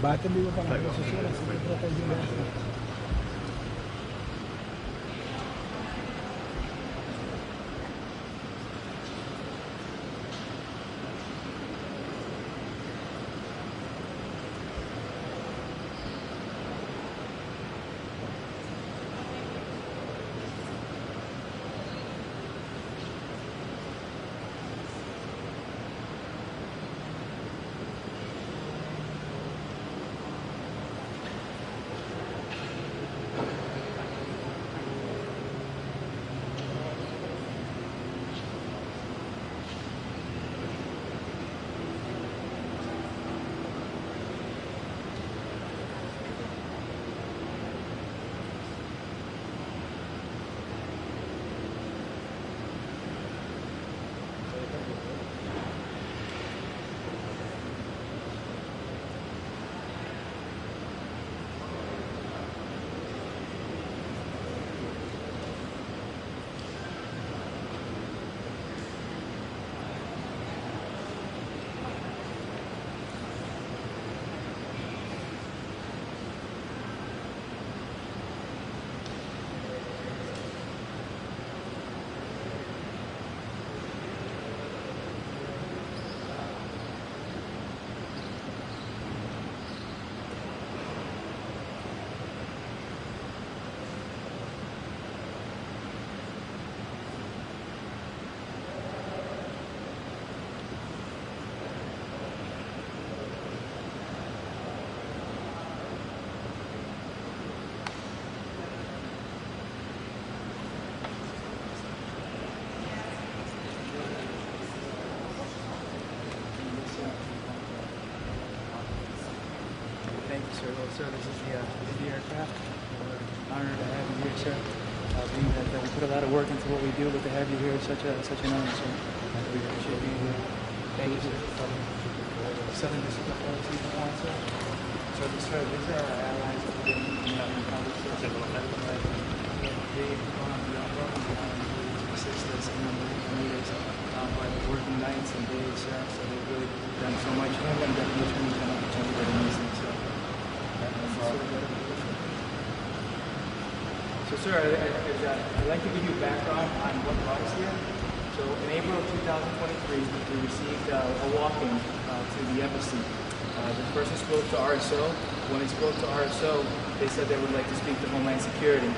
Va a estar vivo para las redes sociales, así que trata de llegar. Thank you, sir. Well, sir, this is the aircraft. We're honored to have you here, sir. Being that we put a lot of work into what we do, but to have you here is such an honor, sir. We appreciate being here. Thank you, sir. Southern District of Florida, sir. So, sir, these are our allies of the Dominican Republic, sir. They assist us in our meetings by working nights and days, sir. So they've really done so much. And I'm definitely trying to opportunity that amazing, sir. So, sir, I'd like to give you background on what brought us here. So, in April of 2023, we received a walk-in to the embassy. The person spoke to RSO. When they spoke to RSO, they said they would like to speak to Homeland Security.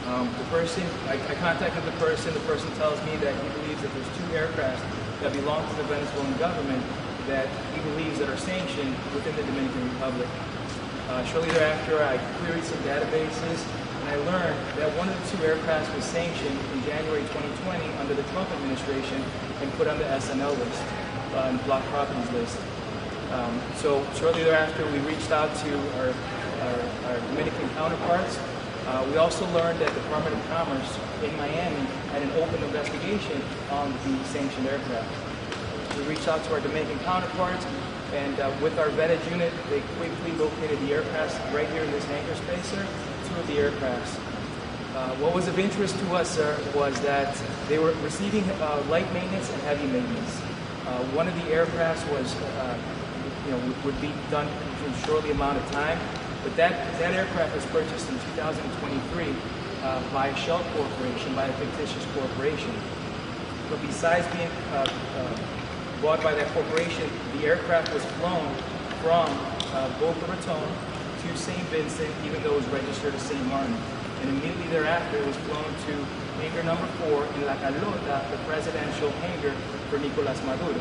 The person, I contacted the person. The person tells me that he believes that there's 2 aircraft that belong to the Venezuelan government that he believes that are sanctioned within the Dominican Republic. Shortly thereafter, I queried some databases, and I learned that one of the 2 aircraft was sanctioned in January 2020 under the Trump administration and put on the SNL list, and blocked properties list. So shortly thereafter, we reached out to our Dominican counterparts. We also learned that the Department of Commerce in Miami had an open investigation on the sanctioned aircraft. We reached out to our Dominican counterparts, and with our vetted unit, they quickly located the aircraft right here in this hangar space, sir, 2 of the aircrafts. What was of interest to us, sir, was that they were receiving light maintenance and heavy maintenance. One of the aircrafts was, would be done in a shortly amount of time, but that aircraft was purchased in 2023 by a shell corporation, by a fictitious corporation. But besides being bought by that corporation, the aircraft was flown from Boca Raton to St. Vincent, even though it was registered as St. Martin. And immediately thereafter, it was flown to hangar number 4 in La Carlota, the presidential hangar for Nicolas Maduro.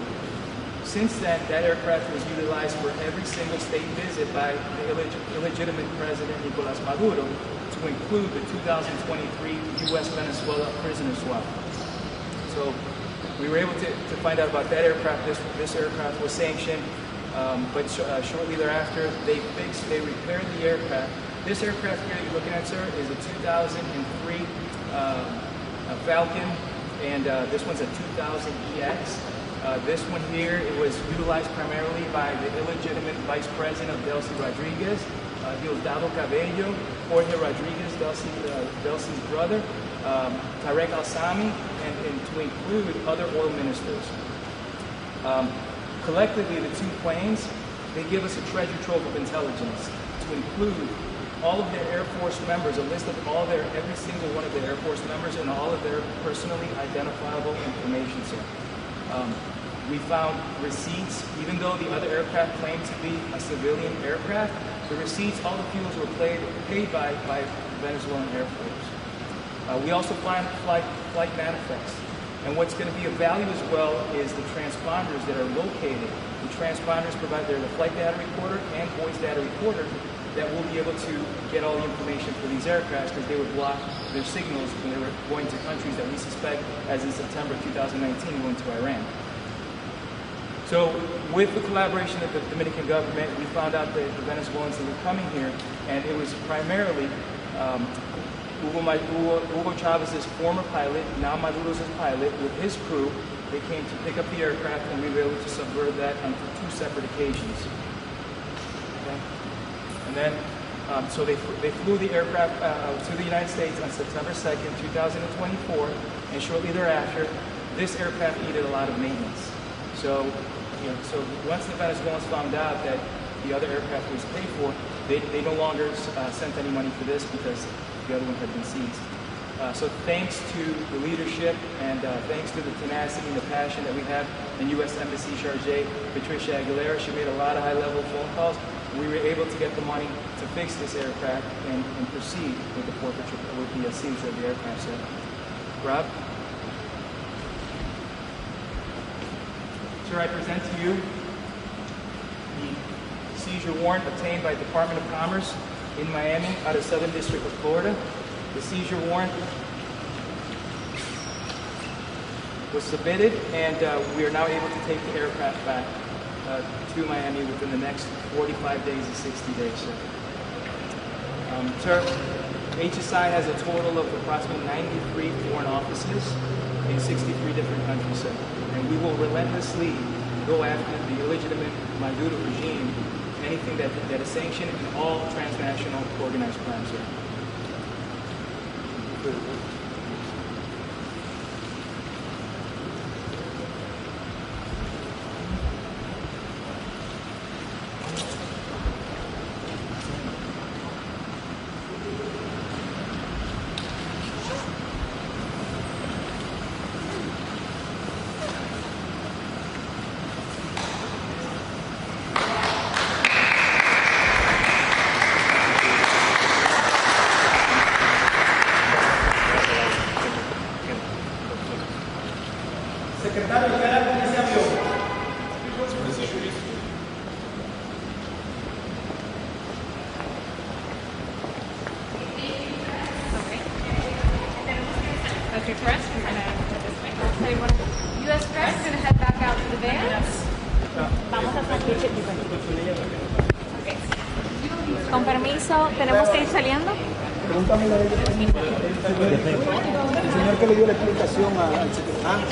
Since then, that aircraft was utilized for every single state visit by the illegitimate president Nicolas Maduro, to include the 2023 U.S.-Venezuela prisoner swap. So we were able to find out about that aircraft. This aircraft was sanctioned, but shortly thereafter, they repaired the aircraft. This aircraft here you're looking at, sir, is a 2003 Falcon, and this one's a 2000 EX. This one here, it was utilized primarily by the illegitimate vice president of Delcy Rodriguez, Diosdado Cabello, Jorge Rodriguez, Delcy's brother, Tarek Al-Sami, and to include other oil ministers. Collectively, the 2 planes they give us a treasure trove of intelligence to include all of their Air Force members, a list of every single one of their Air Force members and all of their personally identifiable information, sir. We found receipts, even though the other aircraft claimed to be a civilian aircraft, the receipts, all the fuels were paid by Venezuelan Air Force. We also find flight manifests. And what's going to be of value as well is the transponders that are located. The transponders provide the flight data recorder and voice data recorder that will be able to get all the information for these aircraft because they would block their signals when they were going to countries that we suspect, as in September 2019, going to Iran. So with the collaboration of the Dominican government, we found out that the Venezuelans that were coming here, and it was primarily Hugo Chavez's former pilot, now Maduro's pilot, with his crew. They came to pick up the aircraft, and we were able to subvert that on 2 separate occasions. Okay? And then, so they flew the aircraft to the United States on September 2nd, 2024, and shortly thereafter, this aircraft needed a lot of maintenance. So, so once the Venezuelans found out that the other aircraft was paid for, they no longer sent any money for this because the other one had been seized. So thanks to the leadership and thanks to the tenacity and the passion that we have in U.S. Embassy Chargé, Patricia Aguilera, she made a lot of high-level phone calls. We were able to get the money to fix this aircraft and proceed with the forfeiture, with the seizure of the aircraft. So, Rob? Sir, I present to you the seizure warrant obtained by the Department of Commerce in Miami out of Southern District of Florida. The seizure warrant was submitted, and we are now able to take the aircraft back to Miami within the next 45 days to 60 days, sir. Sir, HSI has a total of approximately 93 foreign offices in 63 different countries, sir. And we will relentlessly go after the illegitimate Maduro regime, anything that is sanctioned, and all transnational organized crime, sir. Secretario, ¿qué hará con ese avión? Okay, press, we're going to put this way. So you want to, U.S. press, going to head back out to the van. Vamos a salir. Okay. Con permiso, ¿tenemos que ir saliendo? Pregúntame la el señor que le dio la explicación al secretario.